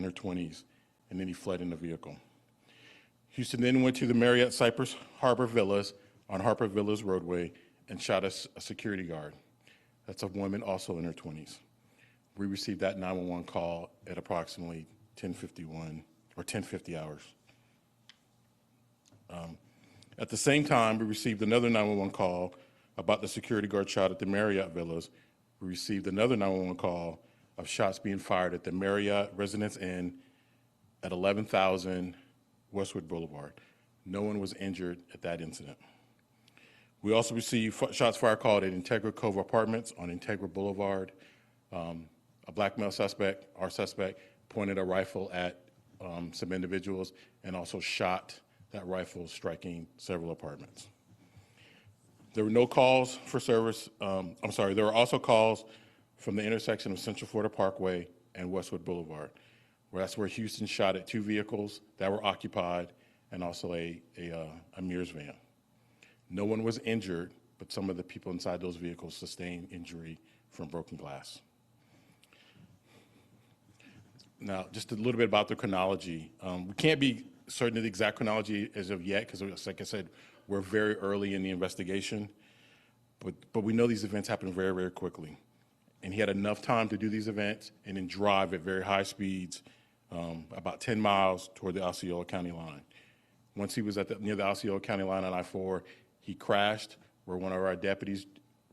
her 20s, and then he fled in the vehicle. Houston then went to the Marriott Cypress Harbor Villas on Harbor Villas roadway and shot a security guard. That's a woman also in her 20s. We received that 911 call at approximately 10:51 or 10:50 hours. At the same time, we received another 911 call about the security guard shot at the Marriott Villas. We received another 911 call of shots being fired at the Marriott Residence Inn at 11,000 Westwood Boulevard. No one was injured at that incident. We also received shots fired called at Integra Cove Apartments on Integra Boulevard. A black male suspect, our suspect, pointed a rifle at some individuals and also shot that rifle, striking several apartments. There were no calls for service. There were also calls from the intersection of Central Florida Parkway and Westwood Boulevard, where that's where Houston shot at two vehicles that were occupied and also a Mears van. No one was injured, but some of the people inside those vehicles sustained injury from broken glass. Now, just a little bit about the chronology. We can't be certain of the exact chronology as of yet, because like I said, we're very early in the investigation, but we know these events happen very, very quickly. And he had enough time to do these events and then drive at very high speeds, about 10 miles toward the Osceola County line. Once he was near the Osceola County line on I-4, he crashed, where one of our deputies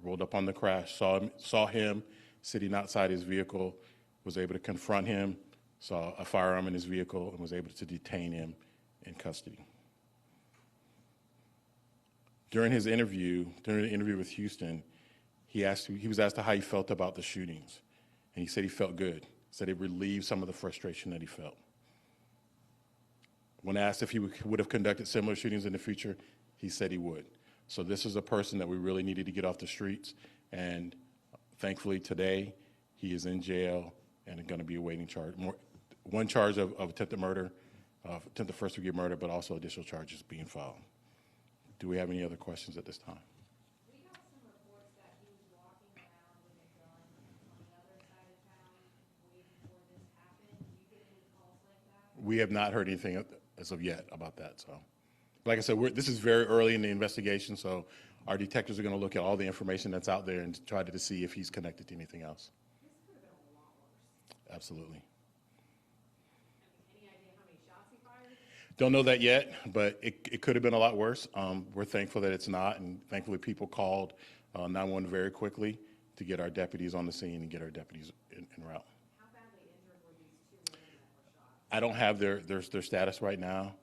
rolled up on the crash, saw him sitting outside his vehicle, was able to confront him, saw a firearm in his vehicle, and was able to detain him in custody. During the interview with Houston, he was asked how he felt about the shootings, and he said he felt good. He said it relieved some of the frustration that he felt. When asked if he would have conducted similar shootings in the future, he said he would. So this is a person that we really needed to get off the streets, and thankfully today he is in jail and going to be awaiting one charge of attempted murder, attempted first-degree murder, but also additional charges being filed. Do we have any other questions at this time? We got some reports that he was walking around with a gun on the other side of town way before this happened. Did you get any calls like that? We have not heard anything as of yet about that. So, like I said, this is very early in the investigation, so our detectives are going to look at all the information that's out there and try to see if he's connected to anything else. This could have been a lot worse. Absolutely. Any idea how many shots he fired? Don't know that yet, but it could have been a lot worse. We're thankful that it's not, and thankfully people called 911 very quickly to get our deputies on the scene and get our deputies en route. How badly injured were these two women that were shot? I don't have their status right now,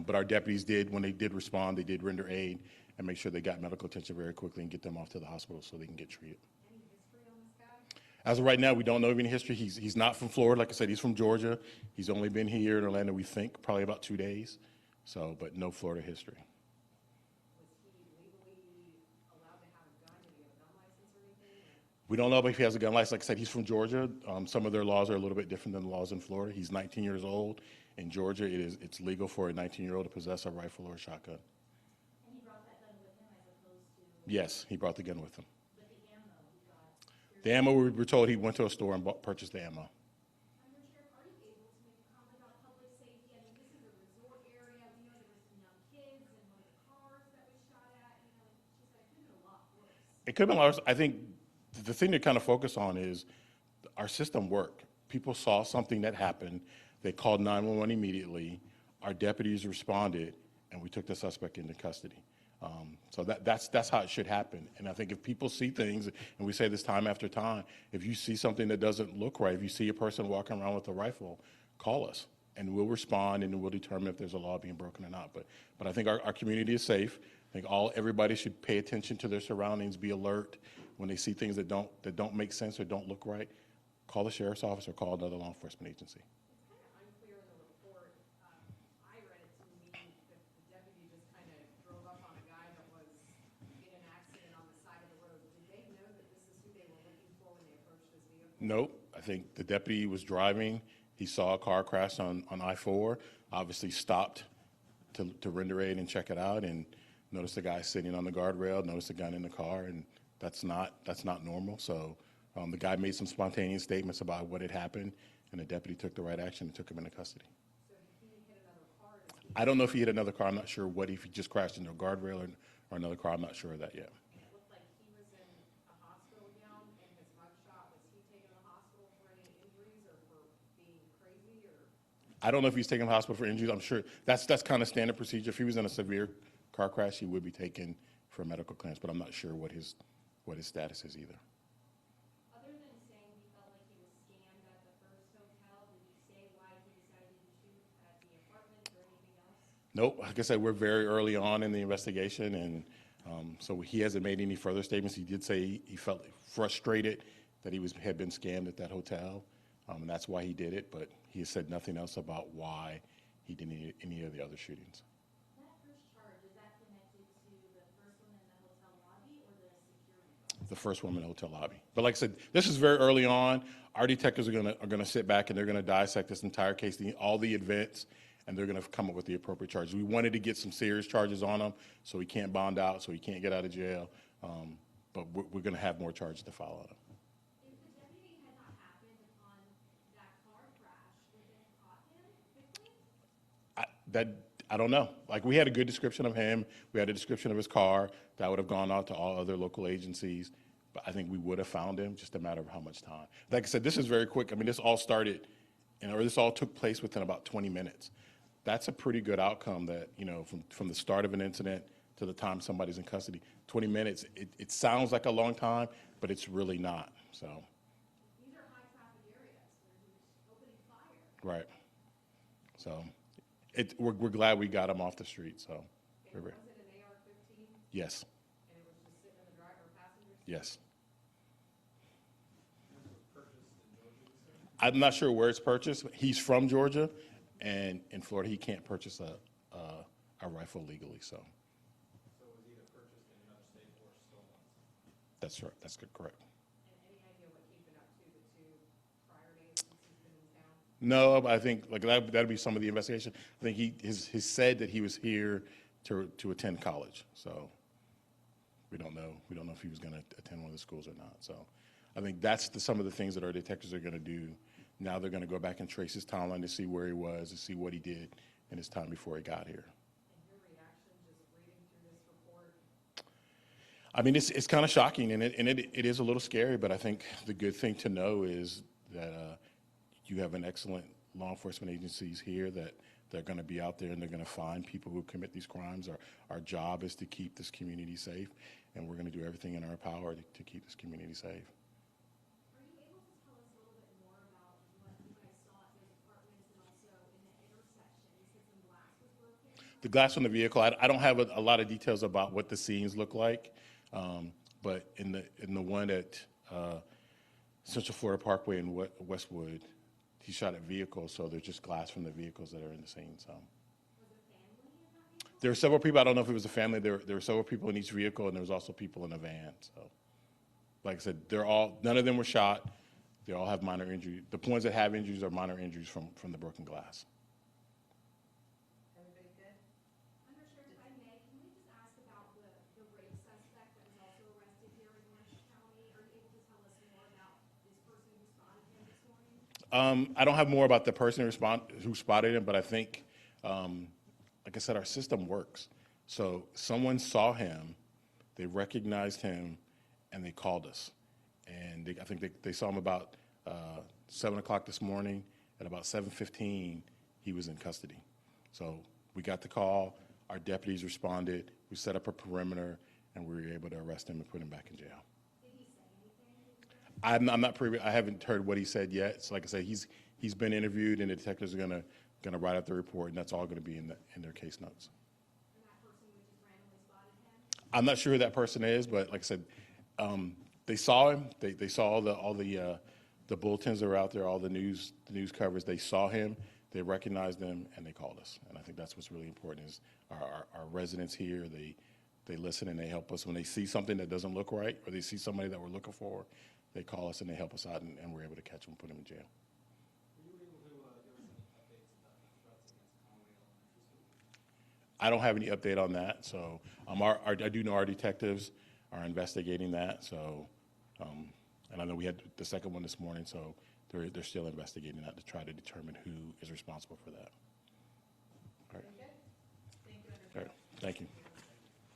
but our deputies did, when they did respond, they did render aid and make sure they got medical attention very quickly and get them off to the hospital so they can get treated. Any history on this guy? As of right now, we don't know of any history. He's not from Florida. Like I said, he's from Georgia. He's only been here in Orlando, we think, probably about 2 days. So, but no Florida history. Was he legally allowed to have a gun? Did he have a gun license or anything? We don't know if he has a gun license. Like I said, he's from Georgia. Some of their laws are a little bit different than the laws in Florida. He's 19 years old. In Georgia, it's legal for a 19-year-old to possess a rifle or a shotgun. And he brought that gun with him as opposed to... Yes, he brought the gun with him. But the ammo he got... The ammo, we were told he went to a store and purchased the ammo. Undersheriff, are you able to make a comment about public safety? I mean, this is a resort area. We know there were some young kids in one of the cars that was shot at. You know, she said it could have been a lot worse. It could have been a lot worse. I think the thing to kind of focus on is our system worked. People saw something that happened. They called 911 immediately. Our deputies responded, and we took the suspect into custody. So that's how it should happen. And I think if people see things, and we say this time after time, if you see something that doesn't look right, if you see a person walking around with a rifle, call us, and we'll respond, and we'll determine if there's a law being broken or not. But I think our community is safe. I think everybody should pay attention to their surroundings, be alert when they see things that don't make sense or don't look right. Call the sheriff's office or call another law enforcement agency. Nope. I think the deputy was driving. He saw a car crash on I-4, obviously stopped to render aid and check it out, and noticed the guy sitting on the guardrail, noticed a gun in the car, and that's not normal. So the guy made some spontaneous statements about what had happened, and the deputy took the right action and took him into custody. So he hit another car to escape. I don't know if he hit another car. I'm not sure if he just crashed into a guardrail or another car. I'm not sure of that yet. And it looked like he was in a hospital gown in his mugshot. Was he taken to the hospital for any injuries or for being crazy or? I don't know if he's taken to the hospital for injuries. I'm sure that's kind of standard procedure. If he was in a severe car crash, he would be taken for medical clearance, but I'm not sure what his status is either. Other than saying he felt like he was scammed at the first hotel, did he say why he decided to shoot at the apartment or anything else? Nope. Like I said, we're very early on in the investigation, and so he hasn't made any further statements. He did say he felt frustrated that he had been scammed at that hotel, and that's why he did it, but he has said nothing else about why he did any of the other shootings. That first charge, is that connected to the first one in the hotel lobby or the security guard? The first one in the hotel lobby. But like I said, this is very early on. Our detectives are gonna sit back and they're gonna dissect this entire case, all the events, and they're gonna come up with the appropriate charges. We wanted to get some serious charges on him, so he can't bond out, so he can't get out of jail. But we're gonna have more charges to follow on him. If the deputy had not happened upon that car crash, would they have caught him quickly? I don't know. Like, we had a good description of him. We had a description of his car. That would have gone out to all other local agencies. But I think we would have found him, just a matter of how much time. Like I said, this is very quick. I mean, this all started, or this all took place within about 20 minutes. That's a pretty good outcome that, from the start of an incident to the time somebody's in custody. 20 minutes, it sounds like a long time, but it's really not, so. These are high traffic areas where he was opening fire. Right. So, we're glad we got him off the street, so. And was it an AR-15? Yes, And it was just sitting in the driver or passenger seat? yes. I'm not sure where it's purchased. He's from Georgia, and in Florida, he can't purchase a rifle legally, so. So it was either purchased in another state or stolen? That's right, that's correct. And any idea what he'd been up to the two prior days since he's been in town? No, but I think, like, that'd be some of the investigation. I think he said that he was here to attend college, so we don't know if he was gonna attend one of the schools or not, so. I think that's some of the things that our detectives are gonna do. Now they're gonna go back and trace his timeline to see where he was, to see what he did in his time before he got here. And your reaction just reading through this report? I mean, it's kind of shocking, and it is a little scary, but I think the good thing to know is that you have an excellent law enforcement agencies here that they're going to be out there and they're going to find people who commit these crimes. Our job is to keep this community safe, and we're going to do everything in our power to keep this community safe. Are you able to tell us a little bit more about what you guys saw at those apartments and also in the intersection? You said some glass was broken? The glass on the vehicle, I don't have a lot of details about what the scenes look like, but in the one at Central Florida Parkway in Westwood, he shot at vehicles, so there's just glass from the vehicles that are in the scene. So Was it family in that vehicle? there were several people. I don't know if it was a family. There were several people in each vehicle, and there was also people in a van. So, like I said, none of them were shot. They all have minor injuries. The ones that have injuries are minor injuries from the broken glass. Everybody good? Undersheriff, if I may, can we just ask about the rape suspect that was also arrested here in Orange County? Are you able to tell us more about this person who spotted him this morning? I don't have more about the person who spotted him, but I think, like I said, our system works. So someone saw him, they recognized him, and they called us. And I think they saw him about 7 o'clock this morning. At about 7:15, he was in custody. So we got the call, our deputies responded, we set up a perimeter, and we were able to arrest him and put him back in jail. Did he say anything? I'm not privy. I haven't heard what he said yet. So like I said, he's been interviewed, and the detectives are gonna write out the report, and that's all gonna be in their case notes. And that person who just randomly spotted him? I'm not sure who that person is, but like I said, they saw him. They saw all the bulletins that were out there, all the news coverage. They saw him, they recognized him, and they called us. And I think that's what's really important is our residents here. They listen and they help us when they see something that doesn't look right, or they see somebody that we're looking for. They call us and they help us out, and we're able to catch them and put them in jail. Were you able to give us any updates about the threats against Conway Elementary School? I don't have any update on that. So I do know our detectives are investigating that. So, and I know we had the second one this morning. So they're still investigating that to try to determine who is responsible for that. All right. Thank you, All right. Thank you.